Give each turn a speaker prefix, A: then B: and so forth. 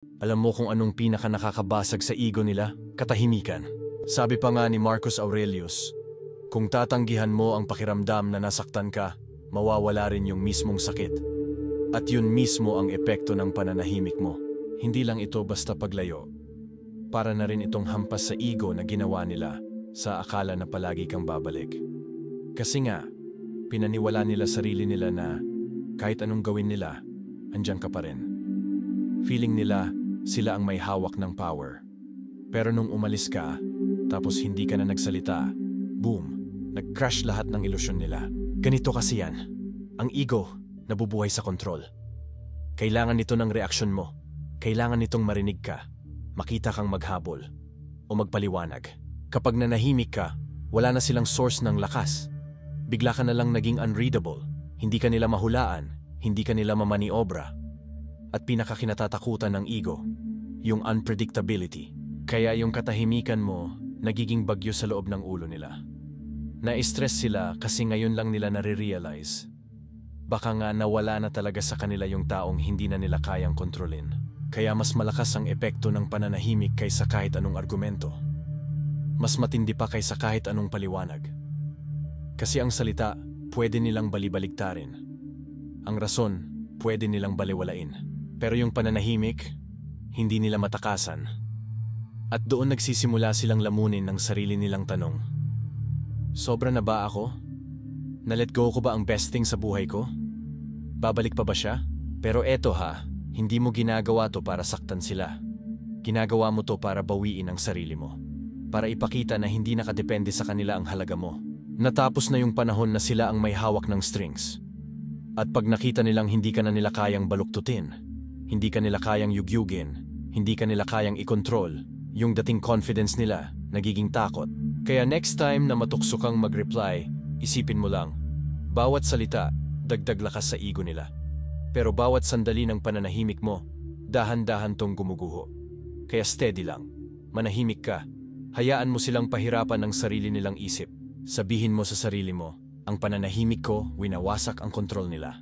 A: Alam mo kung anong pinaka nakakabasag sa ego nila? Katahimikan. Sabi pa nga ni Marcus Aurelius, kung tatanggihan mo ang pakiramdam na nasaktan ka, mawawala rin yung mismong sakit. At yun mismo ang epekto ng pananahimik mo. Hindi lang ito basta paglayo. Para na rin itong hampas sa ego na ginawa nila sa akala na palagi kang babalik. Kasi nga, pinaniwala nila sarili nila na kahit anong gawin nila, andyan ka pa rin. Feeling nila sila ang may hawak ng power. Pero nung umalis ka, tapos hindi ka na nagsalita, boom, nag-crash lahat ng ilusyon nila. Ganito kasi yan. Ang ego, nabubuhay sa kontrol. Kailangan nito ng reaksyon mo. Kailangan nitong marinig ka, makita kang maghabol, o magpaliwanag. Kapag nanahimik ka, wala na silang source ng lakas. Bigla ka na lang naging unreadable. Hindi ka nila mahulaan, hindi ka nila mamaniobra. At pinakakinatatakutan ng ego, yung unpredictability. Kaya yung katahimikan mo, nagiging bagyo sa loob ng ulo nila. Na-stress sila kasi ngayon lang nila nare-realize. Baka nga nawala na talaga sa kanila yung taong hindi na nila kayang kontrolin. Kaya mas malakas ang epekto ng pananahimik kaysa kahit anong argumento. Mas matindi pa kaysa kahit anong paliwanag. Kasi ang salita, pwede nilang balibaligtarin. Ang rason, pwede nilang baliwalain. Pero yung pananahimik, hindi nila matakasan. At doon nagsisimula silang lamunin ng sarili nilang tanong. Sobra na ba ako? Na-let go ko ba ang best thing sa buhay ko? Babalik pa ba siya? Pero eto ha, hindi mo ginagawa to para saktan sila. Ginagawa mo to para bawiin ang sarili mo. Para ipakita na hindi nakadepende sa kanila ang halaga mo. Natapos na yung panahon na sila ang may hawak ng strings. At pag nakita nilang hindi ka na nila kayang baluktutin, hindi ka nila kayang yugyugin, hindi ka nila kayang ikontrol, yung dating confidence nila, nagiging takot. Kaya next time na matukso kang mag-reply, isipin mo lang, bawat salita, dagdag lakas sa ego nila. Pero bawat sandali ng pananahimik mo, dahan-dahan tong gumuguho. Kaya steady lang, manahimik ka, hayaan mo silang pahirapan ng sarili nilang isip. Sabihin mo sa sarili mo, ang pananahimik ko, winawasak ang kontrol nila.